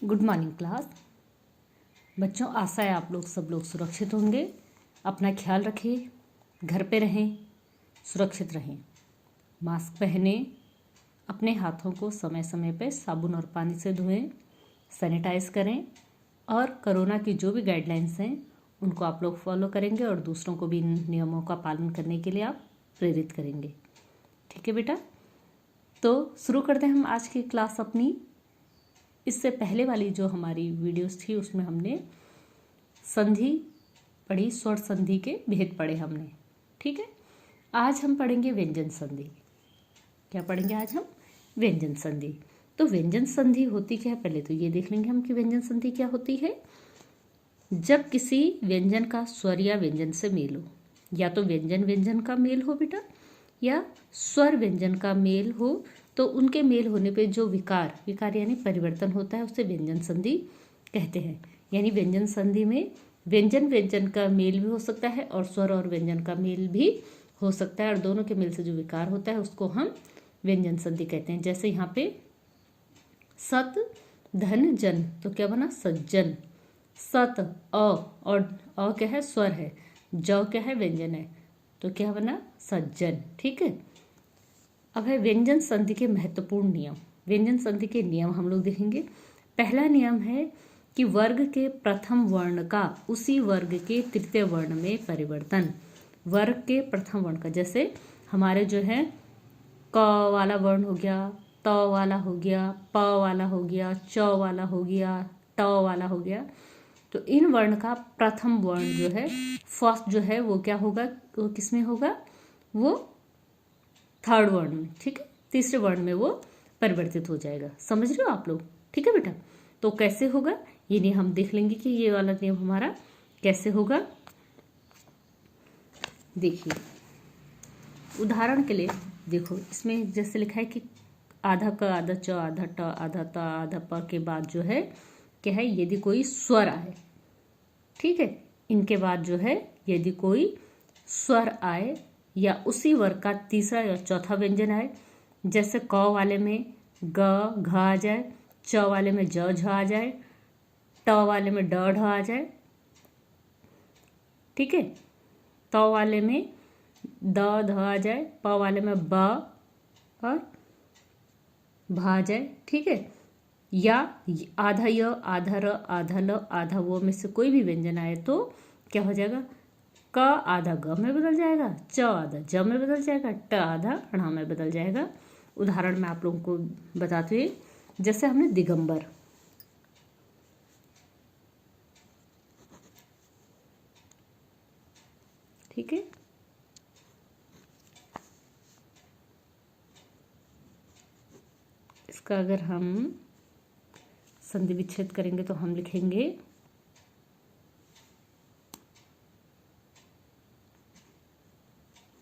Good morning class. बच्चों, आशा है आप लोग सब लोग सुरक्षित होंगे। अपना ख्याल रखें, घर पे रहें, सुरक्षित रहें, मास्क पहने, अपने हाथों को समय समय पे साबुन और पानी से धोएं, सैनिटाइज करें और कोरोना की जो भी गाइडलाइंस हैं उनको आप लोग फॉलो करेंगे और दूसरों को भी इन नियमों का पालन करने के लिए आप प्रेरित करेंगे। ठीक है बेटा, तो शुरू करते हैं हम आज की क्लास अपनी। इससे पहले वाली जो हमारी वीडियोस थी उसमें हमने संधि पढ़ी, स्वर संधि के भेद पढ़े हमने। ठीक है, आज हम पढ़ेंगे व्यंजन संधि। क्या पढ़ेंगे आज हम? व्यंजन संधि। तो व्यंजन संधि होती क्या है, पहले तो ये देख लेंगे हम कि व्यंजन संधि क्या होती है। जब किसी व्यंजन का स्वर या व्यंजन से मेल हो, या तो व्यंजन व्यंजन का मेल हो बेटा, या स्वर व्यंजन का मेल हो, तो उनके मेल होने पे जो विकार यानी परिवर्तन होता है उसे व्यंजन संधि कहते हैं। यानी व्यंजन संधि में व्यंजन व्यंजन का मेल भी हो सकता है और स्वर और व्यंजन का मेल भी हो सकता है, और दोनों के मेल से जो विकार होता है उसको हम व्यंजन संधि कहते हैं। जैसे यहाँ पे सत धन जन, तो क्या बना? सज्जन। सत और अ क्या है? स्वर है। ज क्या है? व्यंजन है। तो क्या बना? सज्जन। ठीक है, अब है व्यंजन संधि के महत्वपूर्ण नियम। व्यंजन संधि के नियम हम लोग देखेंगे। पहला नियम है कि वर्ग के प्रथम वर्ण का उसी वर्ग के तृतीय वर्ण में परिवर्तन। वर्ग के प्रथम वर्ण का, जैसे हमारे जो है क वाला वर्ण हो गया, त वाला हो गया, प वाला हो गया, च वाला हो गया, ट वाला हो गया। तो इन वर्ण का प्रथम वर्ण जो है, फर्स्ट जो है वो क्या होगा? वो किस में होगा? वो थर्ड वर्ण में। ठीक है, तीसरे वर्ण में वो परिवर्तित हो जाएगा। समझ रहे हो आप लोग? ठीक है बेटा, तो कैसे होगा ये नियम हम देख लेंगे कि ये वाला नियम हमारा कैसे होगा। देखिए, उदाहरण के लिए देखो, इसमें जैसे लिखा है कि आधा क, आधा च, आधा ट, आधा त, आधा प के बाद जो है क्या है? यदि कोई स्वर आए, ठीक है, इनके बाद जो है यदि कोई स्वर आए या उसी वर्ग का तीसरा या चौथा व्यंजन आए, जैसे क वाले में ग घ आ जाए, च वाले में ज झ आ जाए, ट वाले में ड ढ आ जाए, ठीक है, त वाले में द ध आ जाए, प वाले में ब और भ आ जाए। ठीक है, या आधा य, आधा र, आधा ल, आधा वो में से कोई भी व्यंजन आए तो क्या हो जाएगा? क आधा ग में बदल जाएगा, च आधा ज में बदल जाएगा, ट आधा ण में बदल जाएगा। उदाहरण में आप लोगों को बताते हुए, जैसे हमने दिगंबर, ठीक है, इसका अगर हम संधि विच्छेद करेंगे तो हम लिखेंगे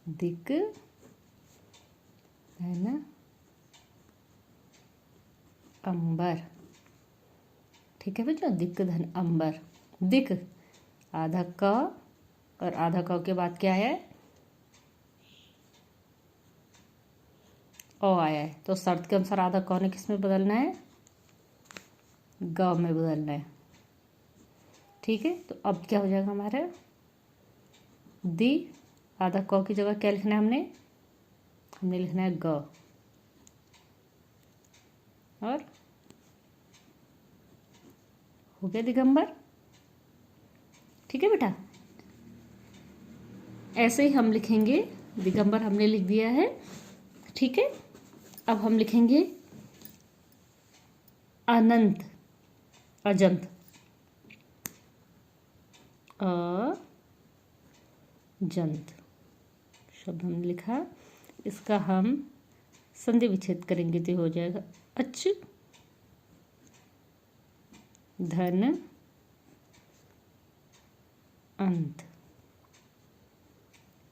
दिक धन अंबर। ठीक है बच्चों, दिक धन अंबर। दिक आधा क और आधा क के बाद क्या है? ओ आया है, तो शर्त के अनुसार आधा क ने किस में बदलना है? ग में बदलना है। ठीक है, तो अब क्या हो जाएगा हमारा? दी आधा क की जगह क्या लिखना है हमने लिखना है ग, और हो गया दिगंबर। ठीक है बेटा, ऐसे ही हम लिखेंगे। दिगंबर हमने लिख दिया है। ठीक है, अब हम लिखेंगे अनंत, अजंत, अजंत शब्द हमने लिखा। इसका हम संधि विच्छेद करेंगे तो हो जाएगा अच धन अंत।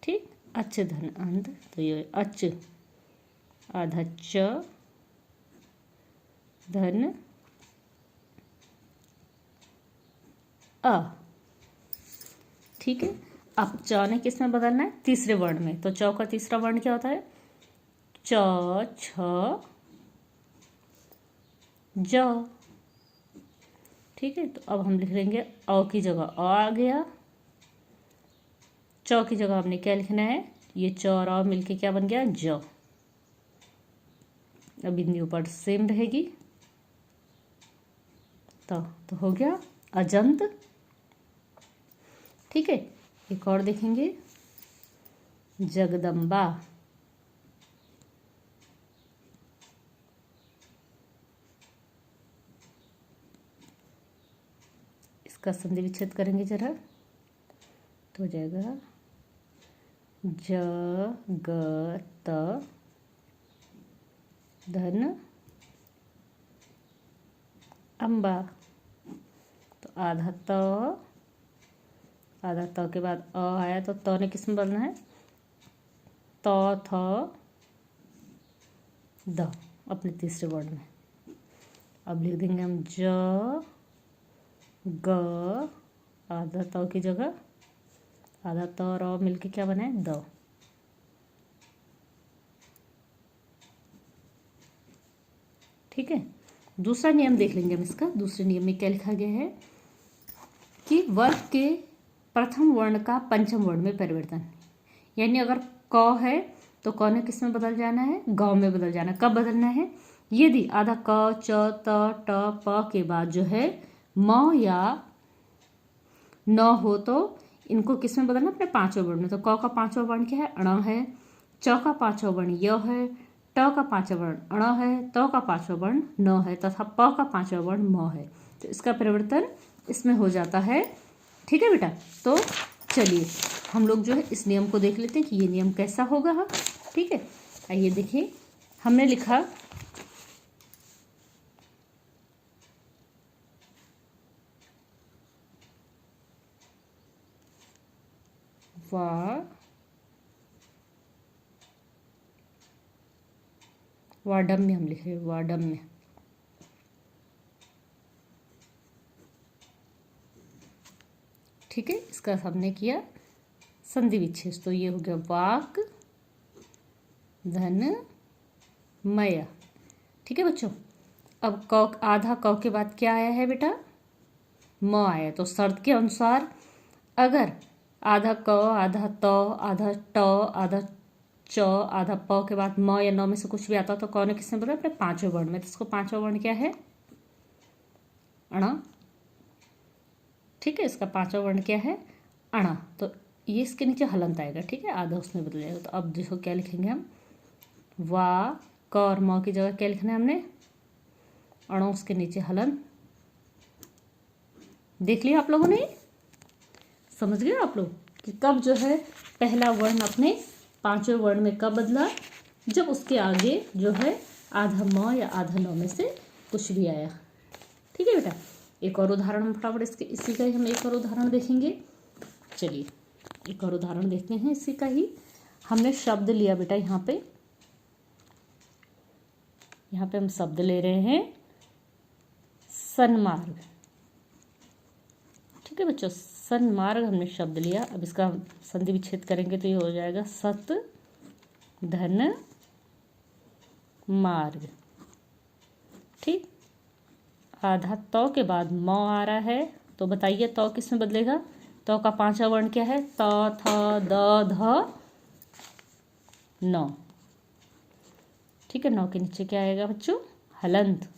ठीक, अच धन अंत, तो ये अच आधा च धन अ। ठीक है, अब च ने किस में बदलना है? तीसरे वर्ण में। तो च का तीसरा वर्ण क्या होता है? च छ ज। ठीक है, तो अब हम लिख लेंगे अ की जगह अ आ गया। च की जगह हमने क्या लिखना है, ये च और अ मिलके क्या बन गया, ज। अब बिंदी ऊपर सेम रहेगी। तो हो गया अजंत। ठीक है, एक और देखेंगे, जगदम्बा। इसका संधि विच्छेद करेंगे जरा, तो हो जाएगा ज ग त धन अम्बा। तो आधा त के बाद अ आया, तो त ने किस में बदलना है, त थ द, अपने तीसरे वर्ड में। अब लिख देंगे हम ज ग, आधा त की जगह आधा त और अ मिलके क्या बना है, द। ठीक है, दूसरा नियम देख लेंगे हम इसका। दूसरे नियम में क्या लिखा गया है कि वर्ग के प्रथम वर्ण का पंचम वर्ण में परिवर्तन, यानी अगर क है तो क ने किस में बदल जाना है, ग में बदल जाना है। कब बदलना है, यदि आधा क च त ट प के बाद जो है म या न हो तो इनको किस में बदलना, अपने पांचवें वर्ण में। तो क का पांचवा वर्ण क्या है, अण है। च का पांचवा वर्ण य है। ट का पांचवा वर्ण अण है। त का पांचवा वर्ण न है, तथा प का पांचवा वर्ण म है। तो इसका परिवर्तन इसमें हो जाता है। ठीक है बेटा, तो चलिए हम लोग जो है इस नियम को देख लेते हैं कि ये नियम कैसा होगा। ठीक है, आइए देखिए, हमने लिखा वाडम्य, हम लिखे वाडम्य। ठीक है, इसका हमने किया संधि विच्छेद, तो ये हो गया वाक धन मय। ठीक है बच्चों, अब क, आधा क के बाद क्या आया है बेटा, म आया। तो शर्त के अनुसार अगर आधा क आधा त आधा ट आधा च आधा प के बाद म या न में से कुछ भी आता तो क ने किसमें बदला, अपने पांचवें वर्ण में। तो इसको पांचवा वर्ण क्या है, अण। ठीक है, इसका पांचवा वर्ण क्या है, अण। तो ये इसके नीचे हलंत आएगा। ठीक है, आधा उसमें बदल जाएगा। तो अब देखो क्या लिखेंगे हम, वा क और म की जगह क्या लिखना है हमने, अण, उसके नीचे हलन। देख लिया आप लोगों ने, समझ गए आप लोग कि कब जो है पहला वर्ण अपने पांचवें वर्ण में कब बदला, जब उसके आगे जो है आधा म या आधा न में से कुछ भी आया। ठीक है बेटा, एक और उदाहरण हम फटाफट इसके इसी का ही हम एक और उदाहरण देखेंगे। चलिए एक और उदाहरण देखते हैं इसी का ही। हमने शब्द लिया बेटा, यहाँ पे हम शब्द ले रहे हैं सन्मार्ग। ठीक है बच्चों, सन्मार्ग हमने शब्द लिया। अब इसका संधि विच्छेद करेंगे तो ये हो जाएगा सत धन मार्ग। ठीक, आधा त के बाद म आ रहा है, तो बताइए त किस में बदलेगा, त का पांचवा वर्ण क्या है, त थ द ध न। ठीक है, न के नीचे क्या आएगा बच्चों, हलंत।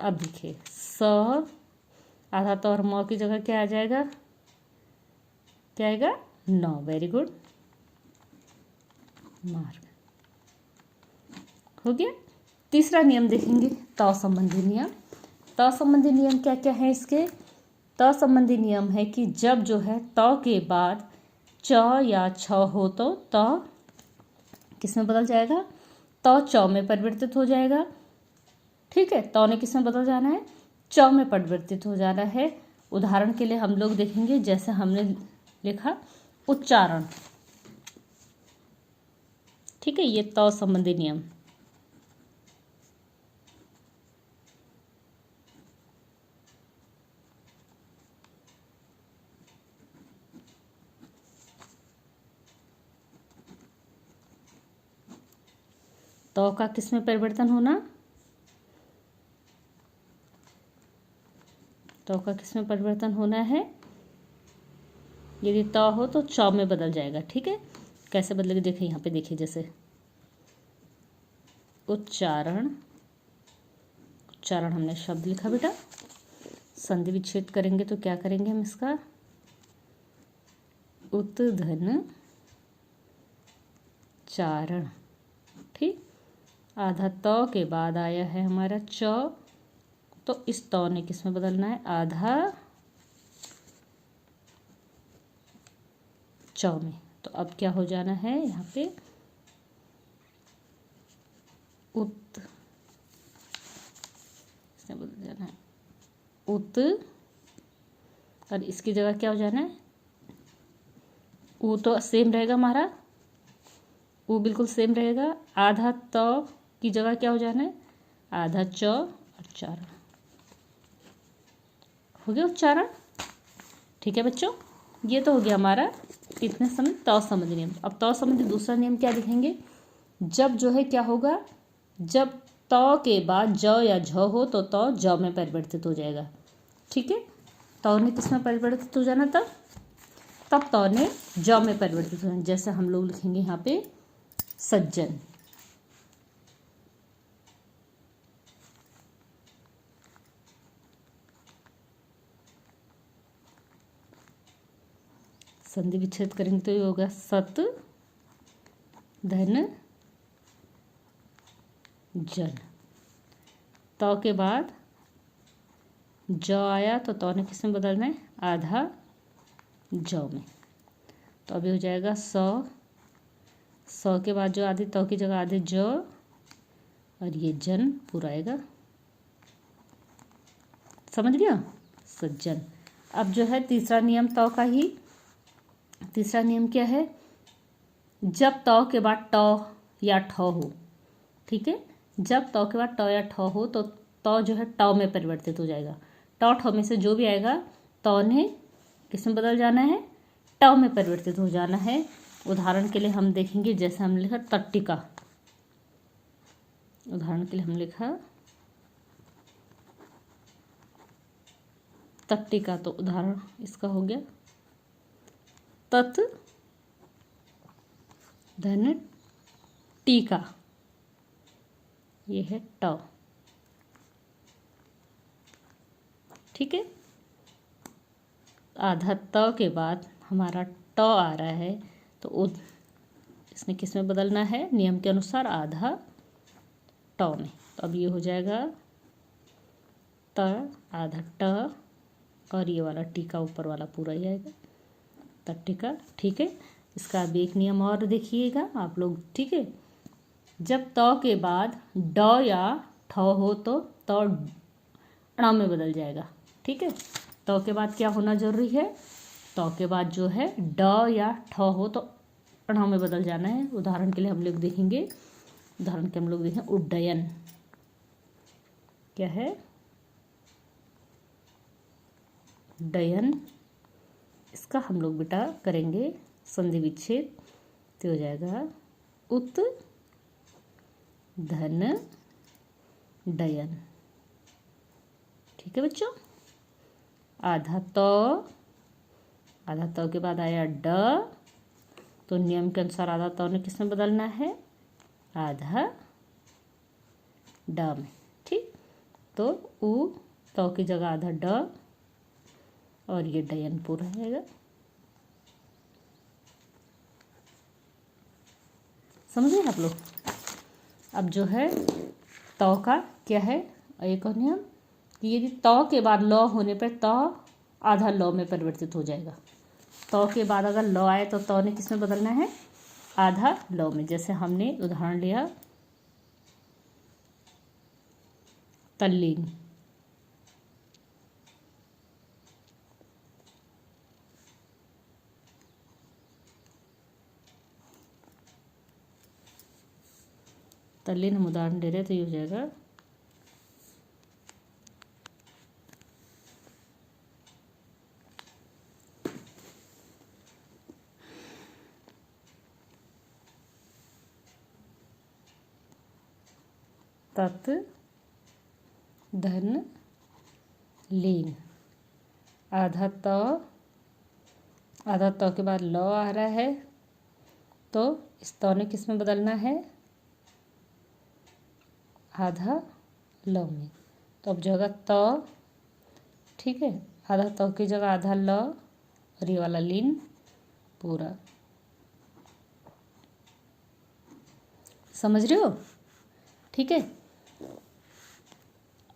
अब देखिए स, आधा त और म की जगह क्या आ जाएगा, क्या आएगा, न। वेरी गुड, मार्ग हो गया। तीसरा नियम देखेंगे, त संबंधी नियम। त संबंधी नियम क्या क्या है इसके, त संबंधी नियम है कि जब जो है त के बाद च या छ हो तो त किस में बदल जाएगा, त च में परिवर्तित हो जाएगा। ठीक है, त ने किस में बदल जाना है, च में परिवर्तित हो जाना है। उदाहरण के लिए हम लोग देखेंगे, जैसे हमने लिखा उच्चारण। ठीक है, ये त संबंधी नियम। त का किस में परिवर्तन होना, तो का किस में परिवर्तन होना है? यदि त हो तो च में बदल जाएगा। ठीक है, कैसे बदलेगा देखिए, यहाँ पे देखिए, जैसे उच्चारण, उच्चारण हमने शब्द लिखा बेटा, संधि विच्छेद करेंगे तो क्या करेंगे हम इसका? उत्धन चारण। ठीक, आधा त के बाद आया है हमारा च, तो इस त ने किस में बदलना है? आधा च में। तो अब क्या हो जाना है यहाँ पे? इसमें बदल जाना है उत, और इसकी जगह क्या हो जाना है? ऊ तो सेम रहेगा हमारा, ऊ बिल्कुल सेम रहेगा। आधा त की जगह क्या हो जाना है? आधा च उच्चारण। हो गया उच्चारण। ठीक है बच्चों, ये तो हो गया हमारा इतने समय त संबंधी नियम। अब त संबंधी दूसरा नियम क्या लिखेंगे? जब जो है क्या होगा, जब त के बाद ज या झ हो तो त ज में परिवर्तित हो जाएगा। ठीक है, त ने किस में परिवर्तित हो जाना? तब त ने ज में परिवर्तित हो जाना। जैसे हम लोग लिखेंगे यहाँ पे सज्जन। संधि विच्छेद करेंगे तो ये होगा सत धन जन। त के बाद ज आया तो त ने किस में बदलना है? आधा ज में। तो अभी हो जाएगा स के बाद जो आधे त की जगह आधे ज, और ये जन पूरा आएगा। समझ गया? सज्जन। अब जो है तीसरा नियम त का ही। तीसरा नियम क्या है? जब त के बाद ट या ठ हो, ठीक है, जब त के बाद ट या ठ हो तो त जो है ट में परिवर्तित हो जाएगा। ट ठ में से जो भी आएगा त ने किस में बदल जाना है? ट में परिवर्तित हो जाना है। उदाहरण के लिए हम देखेंगे, जैसे हम लिखा तट्टिका। उदाहरण के लिए हम लिखा तट्टिका, तो उदाहरण इसका हो गया तत् धन टीका, ये है ट। ठीक है, आधा त के बाद हमारा ट आ रहा है तो इसने किस में बदलना है? नियम के अनुसार आधा ट में। तो अब ये हो जाएगा त आधा ट, और ये वाला टीका ऊपर वाला पूरा ही आएगा तट्टिका। ठीक है, इसका अब एक नियम और देखिएगा आप लोग। ठीक है, जब त के बाद ड या ठ हो तो त ण में बदल जाएगा। ठीक है, त के बाद क्या होना जरूरी है? त के बाद जो है ड या ठ हो तो ण में बदल जाना है। उदाहरण के लिए हम लोग देखेंगे, उदाहरण के हम लोग देखें उड्डयन। क्या है? डयन। इसका हम लोग बेटा करेंगे संधि विच्छेद, तो हो जाएगा उत धन डयन। ठीक है बच्चों, आधा त के बाद आया ड, तो नियम के अनुसार आधा त ने किस में बदलना है? आधा ड में। ठीक, तो उ त की जगह आधा ड, और ये डयन पूरा रहेगा। समझे आप लोग? अब जो है त का क्या है? एक और नियम कि यदि त के बाद ल होने पर त आधा ल में परिवर्तित हो जाएगा। त के बाद अगर ल आए तो त ने किस में बदलना है? आधा ल में। जैसे हमने उदाहरण लिया तल्लीन। तल्लीन हम उदाहरण दे रहे तो ये हो जाएगा तत् धन लीन। आधा त, आधा त के बाद ल आ रहा है, तो इस त ने किस में बदलना है, आधा ल में। तो अब जगह त, ठीक है, आधा त की जगह आधा ल और ये वाला लीन पूरा। समझ रहे हो? ठीक है।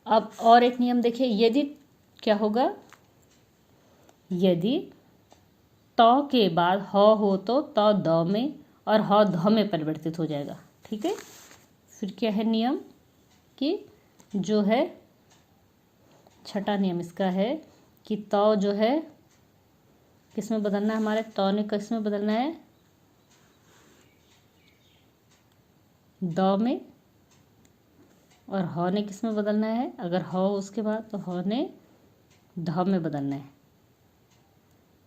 अब और एक नियम देखिए, यदि क्या होगा, यदि त के बाद ह हो तो त द में और ह ध में परिवर्तित हो जाएगा। ठीक है। फिर क्या है नियम कि जो है छठा नियम इसका है कि त जो है किस में बदलना है, हमारे त ने किस में बदलना है, द में, और ह ने किस में बदलना है, अगर ह हो उसके बाद तो ह ने ध में बदलना है।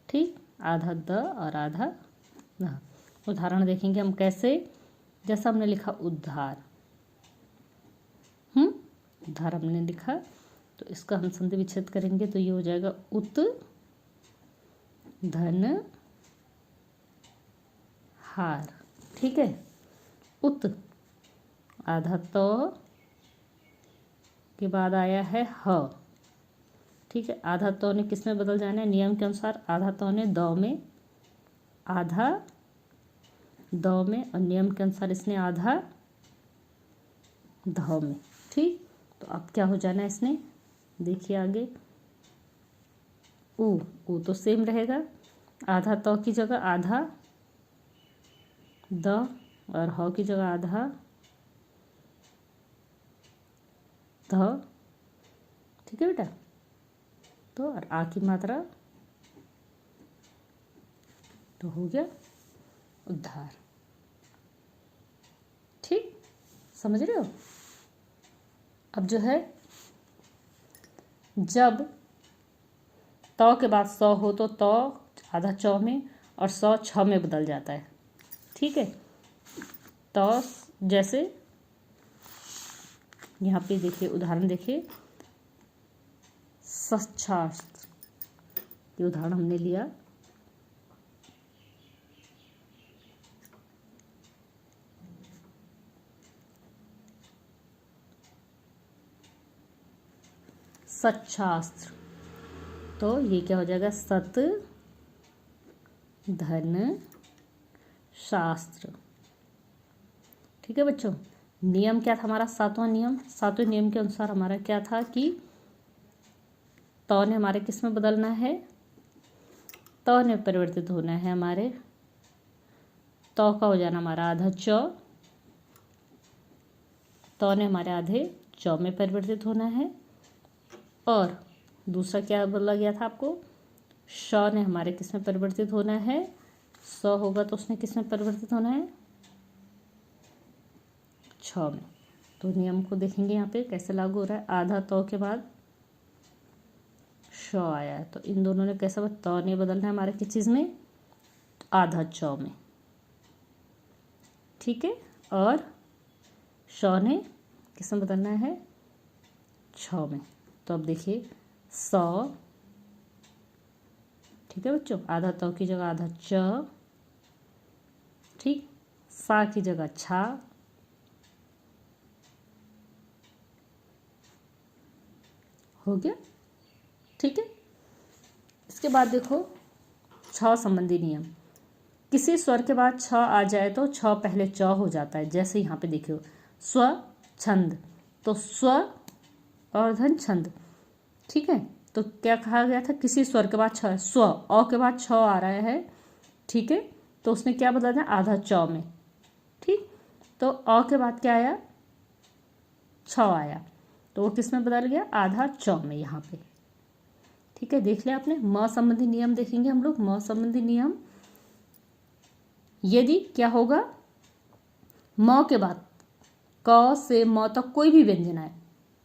ठीक, आधा द और आधा ध। उदाहरण देखेंगे हम कैसे, जैसा हमने लिखा उद्धार, उद्धार हमने लिखा, तो इसका हम संधि विच्छेद करेंगे तो ये हो जाएगा उत धन हार। ठीक है, उत आधा तो के बाद आया है ह। ठीक है, आधा तो ने किस में बदल जाना है, नियम के अनुसार आधा तो ने द में, आधा द में, और नियम के अनुसार इसने आधा ध में। ठीक, तो अब क्या हो जाना है इसने, देखिए आगे, ऊ तो सेम रहेगा, आधा तो की जगह आधा द और ह की जगह आधा ध। ठीक है बेटा, तो और आ की मात्रा, तो हो गया उद्धार। ठीक, समझ रहे हो? अब जो है जब त के बाद स हो तो त आधा च में और स छ में बदल जाता है। ठीक है, त जैसे यहाँ पे देखिए उदाहरण देखिए, सच्छास्त्र, ये उदाहरण हमने लिया, सच्छास्त्र, तो ये क्या हो जाएगा, सत धन शास्त्र। ठीक है बच्चों, नियम क्या था हमारा, सातवां नियम, सातवें नियम के अनुसार हमारा क्या था कि त ने हमारे किस में बदलना है, त ने परिवर्तित होना है हमारे, त का हो जाना हमारा आधा च, त ने हमारे आधे च में परिवर्तित होना है, और दूसरा क्या बोला गया था आपको, श ने हमारे किस में परिवर्तित होना है, स होगा तो उसने किस में परिवर्तित होना है, छ में। तो नियम को देखेंगे यहाँ पे कैसे लागू हो रहा है, आधा त के बाद श आया है, तो इन दोनों ने कैसा, त ने बदलना है हमारे किस चीज़ में, आधा च में। ठीक है, और श ने किस में बदलना है, छ में। तो अब देखिए स, ठीक है बच्चों, आधा त की जगह आधा च, ठीक, सा की जगह छा, हो गया। ठीक है, इसके बाद देखो छ संबंधी नियम, किसी स्वर के बाद छ आ जाए तो छ पहले च हो जाता है। जैसे यहाँ पे देखियो स्व छंद, तो स्व और धन छंद। ठीक है, तो क्या कहा गया था, किसी स्वर के बाद छ, स्व अ के बाद छ आ रहा है, ठीक है, तो उसने क्या बदला था, आधा च में। ठीक, तो अ के बाद क्या आया, छ आया, तो वो किस में बदल गया, आधा च में यहाँ पे। ठीक है, देख लिया आपने। म संबंधी नियम देखेंगे हम लोग, म संबंधी नियम, यदि क्या होगा, म के बाद क से म तक कोई भी व्यंजन आए,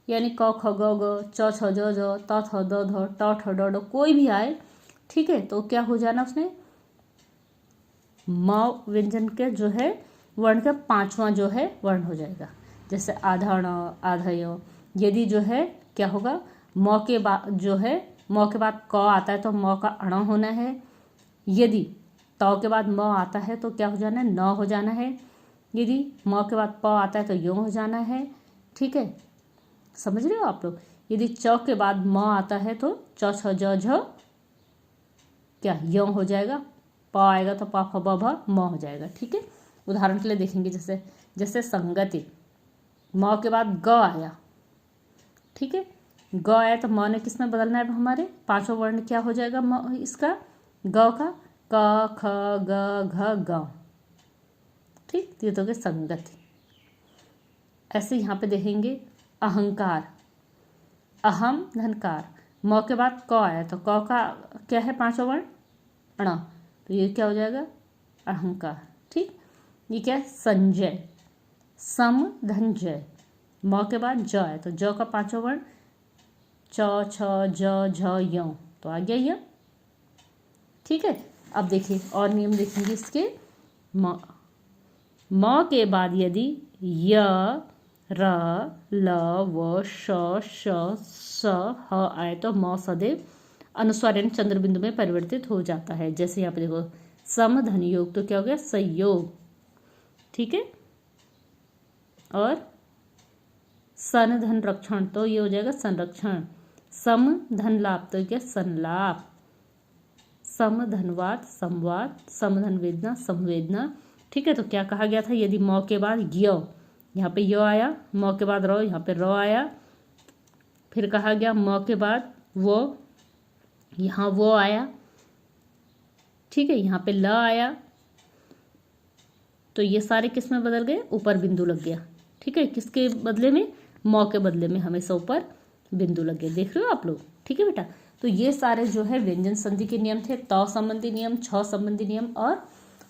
यानी क ख ग ग, च छ ज झ, त थ द ध, ट ठ ड ढ, कोई भी आए, ठीक है, तो क्या हो जाना उसने, म व्यंजन के जो है वर्ण का पांचवां जो है वर्ण हो जाएगा। जैसे आधा ण, आधा य, यदि जो है क्या होगा, म के बाद जो है मौ के बाद क आता है तो मौ का अण होना है। यदि तौ के बाद म आता है तो क्या हो जाना है, न हो जाना है। यदि म के बाद प आता है तो यो हो जाना है। ठीक है, समझ रहे हो आप लोग। यदि च के बाद म आता है तो च छ ज झ क्या यो हो जाएगा। प आएगा तो प फ ब भ म हो जाएगा। ठीक है, उदाहरण के लिए देखेंगे जैसे जैसे संगति, म के बाद ग आया। ठीक है, ग आया तो म ने किस में बदलना है हमारे, पांचों वर्ण क्या हो जाएगा म इसका, ग का, क ख ग घ ग। ठीक, ये तो हो गया संगति। ऐसे यहाँ पे देखेंगे अहंकार, अहम धनकार, म के बाद क आया तो क का क्या है पांचों वर्ण अण, तो ये क्या हो जाएगा अहंकार। ठीक, ये क्या है संजय, सम धनजय, म के बाद ज आया तो ज का पांचों वर्ण च छ ज झ य, तो आ गया य। ठीक है, अब देखिए और नियम देखेंगे इसके। म के बाद यदि य र ल व श श स ह आए तो म सदैव अनुस्वार यानी चंद्र बिंदु में परिवर्तित हो जाता है। जैसे यहाँ पे देखो सम धन योग तो क्या हो गया संयोग। ठीक है, और सन धन रक्षण तो ये हो जाएगा संरक्षण। सम धन लाभ तो क्या संलाप। सम धनवाद संवाद, सम धन वेदना संवेदना। ठीक है, तो क्या कहा गया था, यदि म के बाद य, यहाँ पे य आया, म के बाद र, यहाँ पे र आया, फिर कहा गया म के बाद वो, यहाँ वो आया। ठीक है, यहाँ पे ल आया, तो ये सारे किस में बदल गए, ऊपर बिंदु लग गया। ठीक है, किसके बदले में, म के बदले में हमेशा ऊपर बिंदु लग गए। देख रहे हो आप लोग। ठीक है बेटा, तो ये सारे जो है व्यंजन संधि के नियम थे, त संबंधी नियम, छ संबंधी नियम और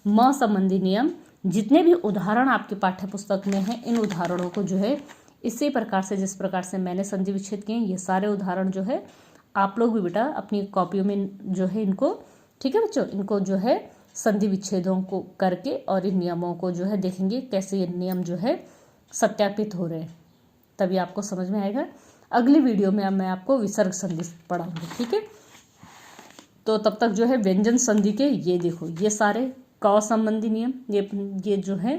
म संबंधी नियम। जितने भी उदाहरण आपके पाठ्य पुस्तक में हैं, इन उदाहरणों को जो है इसी प्रकार से, जिस प्रकार से मैंने संधि विच्छेद किए, ये सारे उदाहरण जो है आप लोग भी बेटा अपनी कॉपियों में जो है इनको, ठीक है बच्चों, इनको जो है संधि विच्छेदों को करके और इन नियमों को जो है देखेंगे कैसे ये नियम जो है सत्यापित हो रहे हैं, तभी आपको समझ में आएगा। अगली वीडियो में मैं आपको विसर्ग संधि पढ़ाऊंगी। ठीक है, तो तब तक जो है व्यंजन संधि के ये देखो, ये सारे क संबंधी नियम, ये जो है,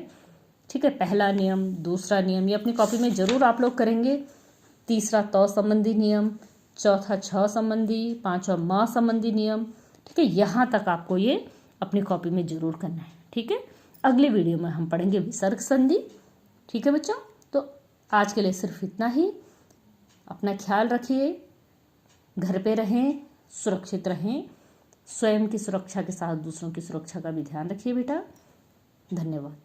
ठीक है, पहला नियम, दूसरा नियम, ये अपनी कॉपी में जरूर आप लोग करेंगे। तीसरा त संबंधी नियम, चौथा छ संबंधी, पांचवा म संबंधी नियम। ठीक है, यहाँ तक आपको ये अपनी कॉपी में जरूर करना है। ठीक है, अगली वीडियो में हम पढ़ेंगे विसर्ग संधि। ठीक है बच्चों, तो आज के लिए सिर्फ इतना ही। अपना ख्याल रखिए, घर पे रहें, सुरक्षित रहें, स्वयं की सुरक्षा के साथ दूसरों की सुरक्षा का भी ध्यान रखिए बेटा। धन्यवाद।